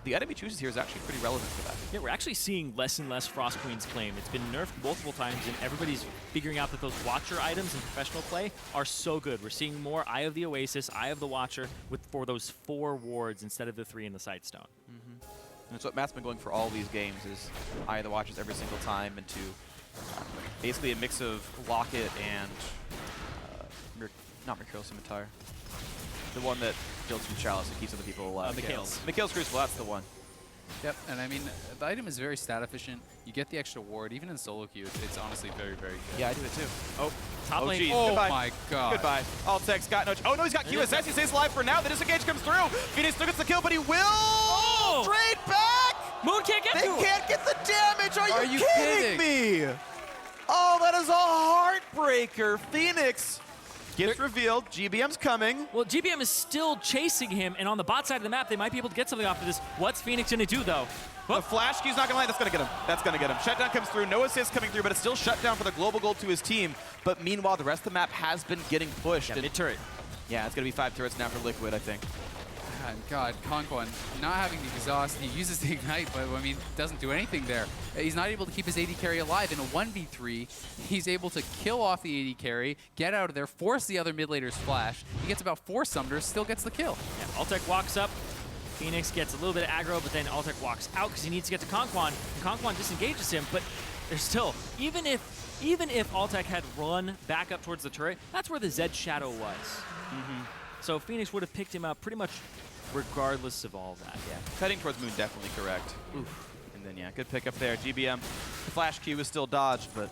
the item he chooses here is actually pretty relevant for that. Yeah, we're actually seeing less and less Frost Queen's Claim. It's been nerfed multiple times, and everybody's figuring out that those Watcher items in professional play are so good. We're seeing more Eye of the Oasis, Eye of the Watcher for those 4 wards instead of the 3 in the Sightstone. And it's what Matt's been going for all these games, is Eye of the Watchers every single time into basically a mix of Locket and not Mercurial Scimitar. The one that builds from Chalice and keeps other people alive. Mikhail's Crucible, that's the one. Yep, and I mean, the item is very stat efficient. You get the extra ward. Even in solo queue, it's honestly very, very good. Yeah, I do it too. Oh, top lane. Geez. Oh Goodbye. My God. Goodbye. Altec's got no... Oh, no, he's got QSS. He stays alive for now. The disengage comes through. FeniX still gets the kill, but he will trade back! Moon can't get They to him. can't get the damage. Are you kidding me? Oh, that is a heartbreaker. FeniX gets revealed. GBM's coming. Well, GBM is still chasing him, and on the bot side of the map, they might be able to get something off of this. What's FeniX going to do, though? The flash Q's not going to land. That's going to get him. That's going to get him. Shutdown comes through. No assist coming through, but it's still shut down for the global gold to his team. But meanwhile, the rest of the map has been getting pushed. Yeah, mid-turret. Yeah, it's going to be 5 turrets now for Liquid, I think. God, KonKwon not having the exhaust. He uses the ignite, but I mean, doesn't do anything there. He's not able to keep his AD carry alive. In a 1v3, he's able to kill off the AD carry, get out of there, force the other mid laner's flash. He gets about 4 summoners, still gets the kill. Yeah, Altec walks up. FeniX gets a little bit of aggro, but then Altec walks out because he needs to get to KonKwon. And KonKwon disengages him, but there's still, even if Altec had run back up towards the turret, that's where the Zed Shadow was. So FeniX would have picked him up pretty much regardless of all that. Yeah, heading towards Moon, definitely correct. Oof. And then, yeah, good pickup there. GBM, the flash Q is still dodged, but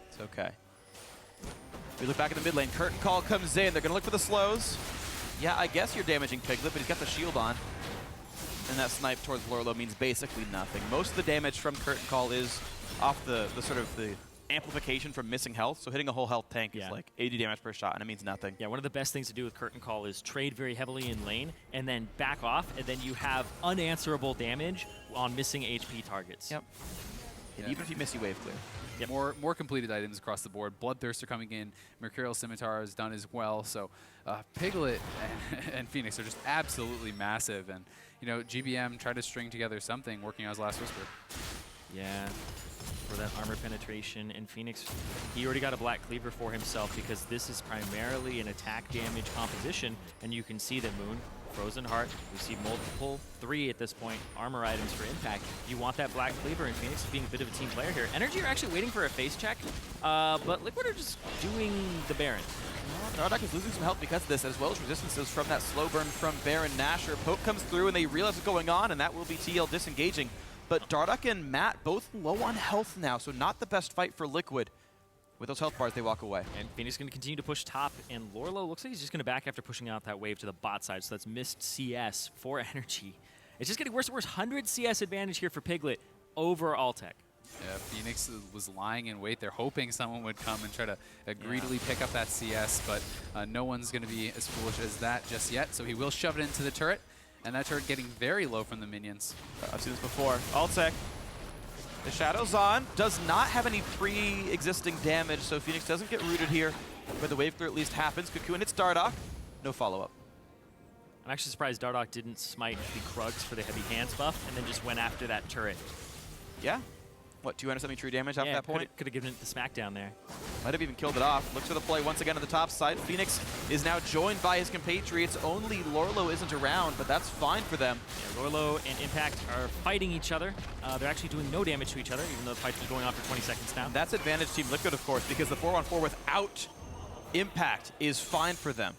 it's okay. We look back at the mid lane. Curtain Call comes in. They're going to look for the slows. Yeah, I guess you're damaging Piglet, but he's got the shield on. And that snipe towards Lourlo means basically nothing. Most of the damage from Curtain Call is off the sort of the amplification from missing health. So hitting a whole health tank is like 80 damage per shot, and it means nothing. Yeah, one of the best things to do with Curtain Call is trade very heavily in lane and then back off, and then you have unanswerable damage on missing HP targets. Yep. And even if you miss, you wave clear. Yep. More completed items across the board. Bloodthirster coming in. Mercurial Scimitar is done as well. So Piglet and FeniX are just absolutely massive. And you know, GBM tried to string together something, working on his last whisper. Yeah, for that armor penetration. And FeniX, he already got a Black Cleaver for himself because this is primarily an attack damage composition. And you can see that Moon, Frozen Heart, we see multiple, 3 at this point, armor items for impact. You want that Black Cleaver, and FeniX is being a bit of a team player here. NRG are actually waiting for a face check, but Liquid are just doing the Baron. Dardock is losing some health because of this, as well as resistances from that slow burn from Baron Nashor. Poke comes through, and they realize what's going on, and that will be TL disengaging. But Dardock and Matt both low on health now, so not the best fight for Liquid. With those health bars, they walk away. And FeniX is going to continue to push top, and Lourlo looks like he's just going to back after pushing out that wave to the bot side, so that's missed CS for NRG. It's just getting worse and worse. 100 CS advantage here for Piglet over Altec. Yeah, FeniX was lying in wait. They're hoping someone would come and try to greedily pick up that CS, but no one's going to be as foolish as that just yet, so he will shove it into the turret, and that turret getting very low from the minions. I've seen this before. Altec. The Shadow's on, does not have any pre-existing damage, so FeniX doesn't get rooted here, but the wave clear at least happens. KonKwon hits Dardoch, no follow-up. I'm actually surprised Dardoch didn't smite the Krugs for the heavy hands buff and then just went after that turret. Yeah. What, 200 something true damage off that point? Could have given it the smackdown there. Might have even killed it off. Looks for the play once again on the top side. FeniX is now joined by his compatriots. Only Lourlo isn't around, but that's fine for them. Yeah, Lourlo and Impact are fighting each other. They're actually doing no damage to each other, even though the fight's been going on for 20 seconds now. And that's advantage Team Liquid, of course, because the 4-on-4 without Impact is fine for them.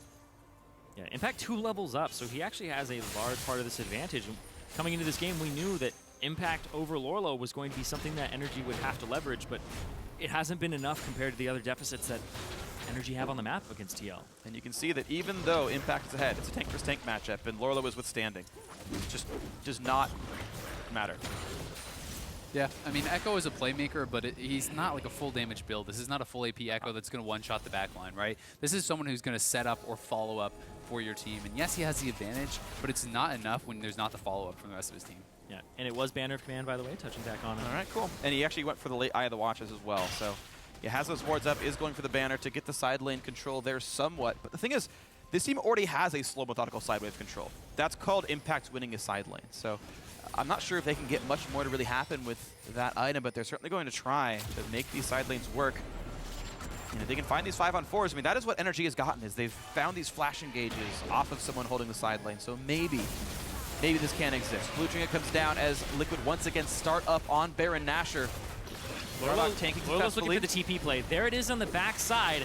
Yeah, Impact 2 levels up, so he actually has a large part of this advantage. And coming into this game, we knew that Impact over Lourlo was going to be something that NRG would have to leverage, but it hasn't been enough compared to the other deficits that NRG have on the map against TL. And you can see that even though Impact is ahead, it's a tank versus tank matchup, and Lourlo is withstanding. It just does not matter. Yeah, I mean, Ekko is a playmaker, but he's not like a full damage build. This is not a full AP Ekko that's going to one-shot the backline, right? This is someone who's going to set up or follow up for your team. And yes, he has the advantage, but it's not enough when there's not the follow-up from the rest of his team. Yeah, and it was Banner of Command, by the way, touching back on it. All right, cool. And he actually went for the late Eye of the Watchers as well. So he has those wards up, is going for the banner to get the side lane control there somewhat. But the thing is, this team already has a slow, methodical side wave control. That's called Impact winning a side lane. So I'm not sure if they can get much more to really happen with that item, but they're certainly going to try to make these side lanes work. And if they can find these 5-on-4s, I mean, that is what NRG has gotten, is they've found these flash engages off of someone holding the side lane. So maybe this can exist. Blue Trinket comes down as Liquid once again start up on Baron Nashor. Lourlo's looking for the TP play. There it is on the back side.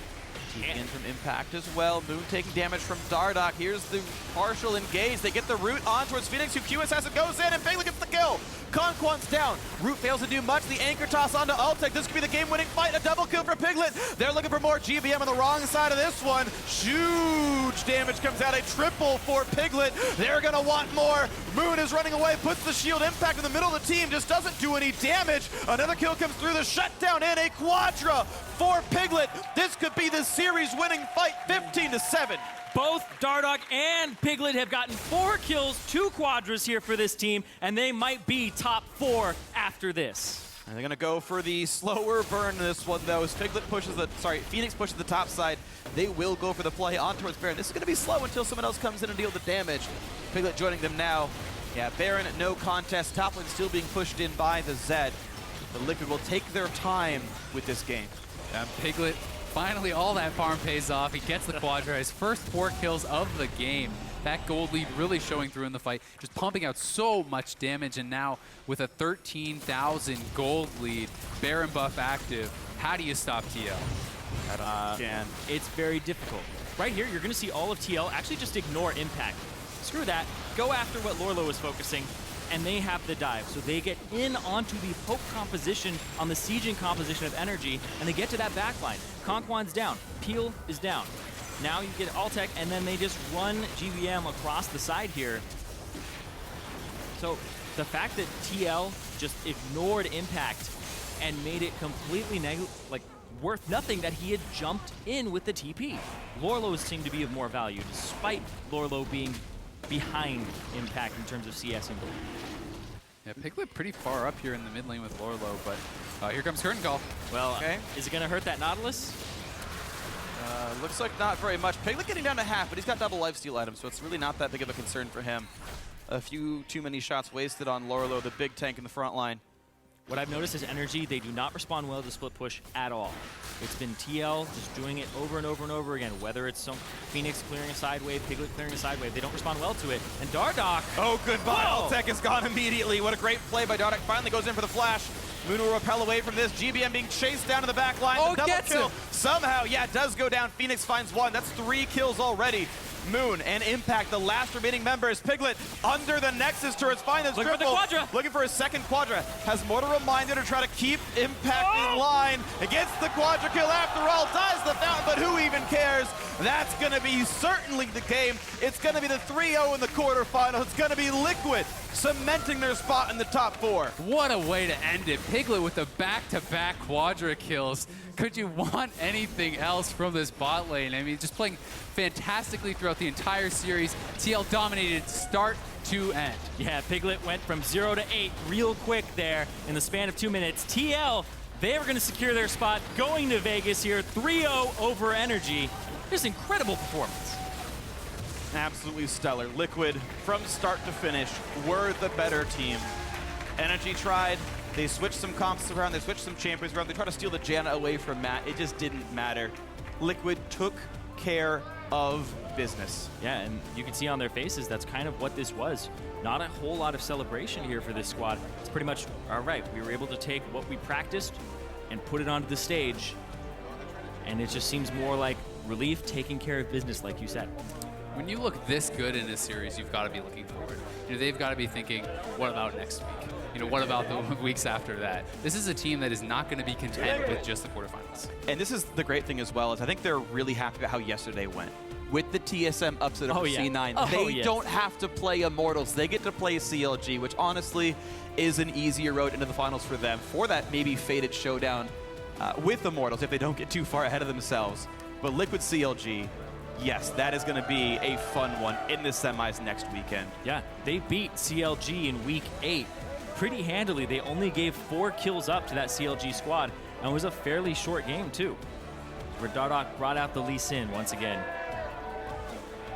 In from Impact as well. Moon taking damage from Dardock. Here's the partial engage. They get the root on towards FeniX, who QS as it goes in, and Piglet gets the kill. KonKwon's down. Root fails to do much. The anchor toss onto Altec. This could be the game-winning fight. A double kill for Piglet. They're looking for more. GBM on the wrong side of this one. Huge damage comes out. A triple for Piglet. They're going to want more. Moon is running away. Puts the shield. Impact in the middle of the team. Just doesn't do any damage. Another kill comes through. The shutdown and a quadra for Piglet. This could be the series-winning fight. 15-7. Both Dardock and Piglet have gotten 4 kills, 2 quadras here for this team, and they might be top 4 after this. And they're going to go for the slower burn in this one, though, as FeniX pushes the top side. They will go for the play on towards Baron. This is going to be slow until someone else comes in and deal the damage. Piglet joining them now. Yeah, Baron, no contest. Top lane still being pushed in by the Zed. The Liquid will take their time with this game. Yeah, Piglet, finally all that farm pays off. He gets the quadra, his first 4 kills of the game. That gold lead really showing through in the fight, just pumping out so much damage, and now with a 13,000 gold lead, Baron buff active, how do you stop TL? I don't understand. It's very difficult. Right here, you're going to see all of TL actually just ignore Impact. Screw that. Go after what Lourlo is focusing, and they have the dive. So they get in onto the poke composition on the sieging composition of NRG, and they get to that backline. KonKwon's down. Peel is down. Now you get Altec, and then they just run GVM across the side here. So the fact that TL just ignored Impact and made it completely worth nothing that he had jumped in with the TP. Lourlo seemed to be of more value, despite Lourlo being behind Impact in terms of CS and gold. Yeah, Piglet pretty far up here in the mid lane with Lourlo, but here comes Curtain Call. Well, is it going to hurt that Nautilus? Looks like not very much. Piglet getting down to half, but he's got double lifesteal items, so it's really not that big of a concern for him. A few too many shots wasted on Lourlo, the big tank in the front line. What I've noticed is NRG, they do not respond well to split push at all. It's been TL just doing it over and over and over again, whether it's some FeniX clearing a side wave, Piglet clearing a side wave. They don't respond well to it. And Dardoch. Oh, goodbye. Altec is gone immediately. What a great play by Dardoch. Finally goes in for the flash. Moon will repel away from this. GBM being chased down to the back line. Oh, double gets kill. him. Somehow, yeah, it does go down. FeniX finds one. That's 3 kills already. Moon and Impact, the last remaining members. Piglet under the Nexus turrets. Find this Looking for the Quadra. Looking for a second Quadra. Has Mortar Reminder to try to keep Impact in line. It gets the Quadra kill after all. Dies the Fountain, but who even cares? That's going to be certainly the game. It's going to be the 3-0 in the quarterfinals. It's going to be Liquid cementing their spot in the top 4. What a way to end it. Piglet with the back-to-back Quadra kills. Could you want anything else from this bot lane? I mean, just playing fantastically throughout the entire series. TL dominated start to end. Yeah, Piglet went from 0 to 8 real quick there in the span of 2 minutes. TL, they were going to secure their spot going to Vegas here, 3-0 over NRG. Just incredible performance. Absolutely stellar. Liquid, from start to finish, were the better team. NRG tried. They switched some comps around. They switched some champions around. They tried to steal the Janna away from Matt. It just didn't matter. Liquid took care of business. Yeah, and you can see on their faces that's kind of what this was. Not a whole lot of celebration here for this squad. It's pretty much, all right, we were able to take what we practiced and put it onto the stage. And it just seems more like relief, taking care of business, like you said. When you look this good in this series, you've got to be looking forward. You know, they've got to be thinking, what about next week? You know, what about the weeks after that? This is a team that is not going to be content with just the quarterfinals. And this is the great thing as well, is I think they're really happy about how yesterday went. With the TSM upset over C9, they don't have to play Immortals. They get to play CLG, which honestly is an easier road into the finals for them, for that maybe fated showdown with Immortals if they don't get too far ahead of themselves. But Liquid CLG, yes, that is going to be a fun one in the semis next weekend. Yeah, they beat CLG in week 8 pretty handily. They only gave 4 kills up to that CLG squad, and it was a fairly short game too, where Dardoch brought out the Elise once again.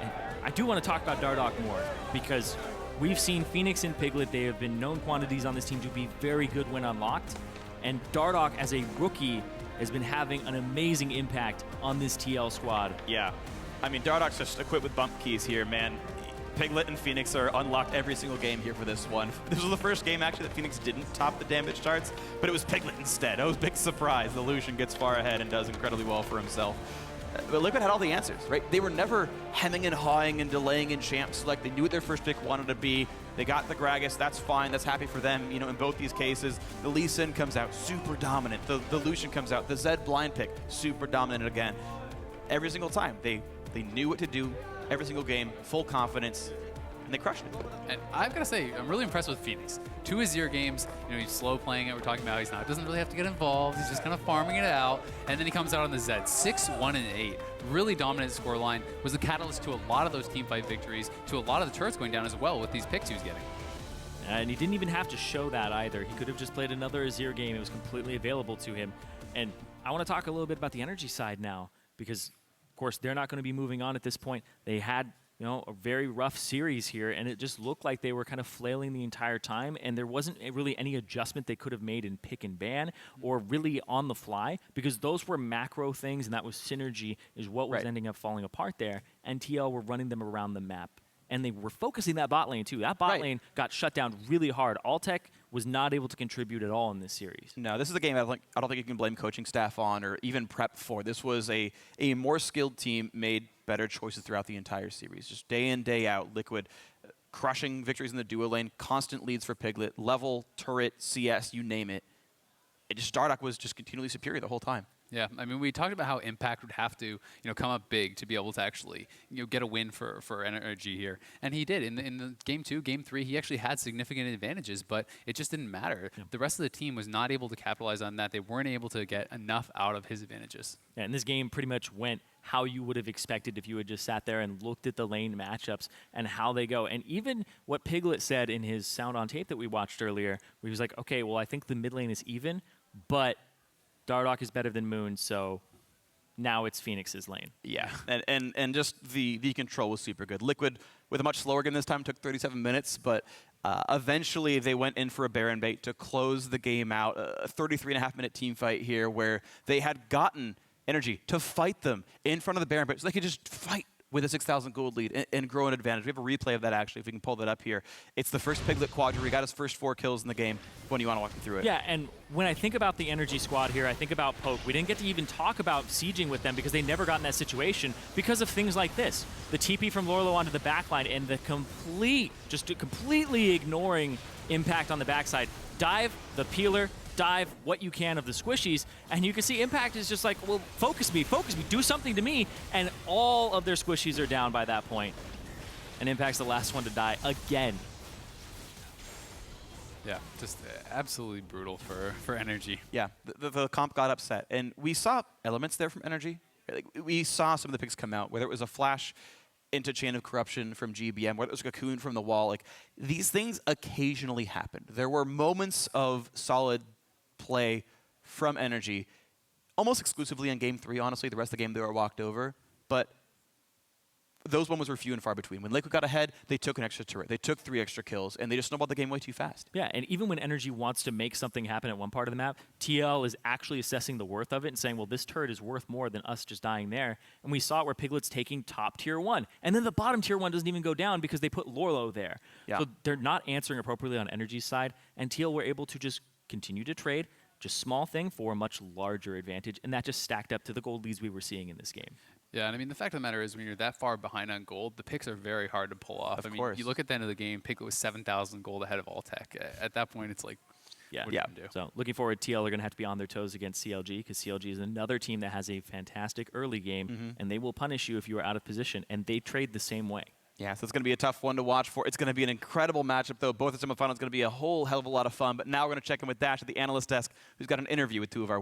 And I do want to talk about Dardoch more, because we've seen FeniX and Piglet, they have been known quantities on this team to be very good when unlocked, and Dardoch as a rookie has been having an amazing impact on this TL squad. Yeah. I mean, Dardoch's just equipped with bump keys here, man. Piglet and FeniX are unlocked every single game here for this one. This was the first game, actually, that FeniX didn't top the damage charts, but it was Piglet instead. It was a big surprise. The Lucian gets far ahead and does incredibly well for himself. But Liquid had all the answers, right? They were never hemming and hawing and delaying in champ select. They knew what their first pick wanted to be. They got the Gragas. That's fine. That's happy for them. You know, in both these cases, the Lee Sin comes out super dominant. The Lucian comes out. The Zed blind pick, super dominant again. Every single time. They knew what to do every single game, full confidence, and they crushed it. And I've got to say, I'm really impressed with FeniX. 2 Azir games, you know, he's slow playing it. We're talking about doesn't really have to get involved. He's just kind of farming it out. And then he comes out on the Zed. 6, 1, and 8. Really dominant scoreline. Was the catalyst to a lot of those teamfight victories, to a lot of the turrets going down as well with these picks he was getting. And he didn't even have to show that either. He could have just played another Azir game. It was completely available to him. And I want to talk a little bit about the energy side now, because of course, they're not going to be moving on at this point. They had, you know, a very rough series here, and it just looked like they were kind of flailing the entire time, and there wasn't really any adjustment they could have made in pick and ban or really on the fly, because those were macro things, and that was synergy is what was ending up falling apart there, and TL were running them around the map. And they were focusing that bot lane, too. That bot lane got shut down really hard. Altec was not able to contribute at all in this series. No, this is a game I don't think you can blame coaching staff on or even prep for. This was a more skilled team, made better choices throughout the entire series. Just day in, day out, Liquid crushing victories in the duo lane, constant leads for Piglet, level, turret, CS, you name it. Dardoch was just continually superior the whole time. Yeah, I mean, we talked about how Impact would have to, come up big to be able to actually, get a win for NRG here, and he did. In the game 2, game 3, he actually had significant advantages, but it just didn't matter. Yeah. The rest of the team was not able to capitalize on that. They weren't able to get enough out of his advantages. Yeah, and this game pretty much went how you would have expected if you had just sat there and looked at the lane matchups and how they go. And even what Piglet said in his sound on tape that we watched earlier, where he was like, okay, well, I think the mid lane is even, but Dardoch is better than Moon, so now it's FeniX's lane. Yeah, and just the control was super good. Liquid, with a much slower game this time, took 37 minutes, but eventually they went in for a Baron bait to close the game out. A 33.5-minute team fight here where they had gotten NRG to fight them in front of the Baron bait, so they could just fight with a 6,000 gold lead and grow an advantage. We have a replay of that, actually, if we can pull that up here. It's the first Piglet quadra. He got his first 4 kills in the game. When you want to walk me through it? Yeah, and when I think about the NRG squad here, I think about Poke. We didn't get to even talk about sieging with them because they never got in that situation because of things like this. The TP from Lourlo onto the backline and the completely ignoring Impact on the backside. Dive, the peeler, dive what you can of the squishies, and you can see Impact is just like, well, focus me, do something to me, and all of their squishies are down by that point. And Impact's the last one to die again. Yeah, just absolutely brutal for NRG. Yeah, the comp got upset, and we saw elements there from NRG. Like, we saw some of the picks come out, whether it was a flash into Chain of Corruption from GBM, whether it was a Cocoon from the wall. Like, these things occasionally happened. There were moments of solid play from NRG, almost exclusively in Game 3, honestly. The rest of the game, they were walked over. But those moments were few and far between. When Liquid got ahead, they took an extra turret. They took 3 extra kills, and they just snowballed the game way too fast. Yeah, and even when NRG wants to make something happen at one part of the map, TL is actually assessing the worth of it and saying, well, this turret is worth more than us just dying there. And we saw it where Piglet's taking top tier 1. And then the bottom tier 1 doesn't even go down because they put Lourlo there. Yeah. So they're not answering appropriately on NRG's side, and TL were able to just continue to trade, just small thing for a much larger advantage, and that just stacked up to the gold leads we were seeing in this game. Yeah, and I mean, the fact of the matter is when you're that far behind on gold, the picks are very hard to pull off. Of course. You look at the end of the game, Piglet was 7,000 gold ahead of Altec. At that point, it's like, what do you do? So looking forward, TL are going to have to be on their toes against CLG, because CLG is another team that has a fantastic early game, and they will punish you if you are out of position, and they trade the same way. Yeah, so it's going to be a tough one to watch for. It's going to be an incredible matchup, though. Both the semifinals going to be a whole hell of a lot of fun. But now we're going to check in with Dash at the analyst desk, who's got an interview with 2 of our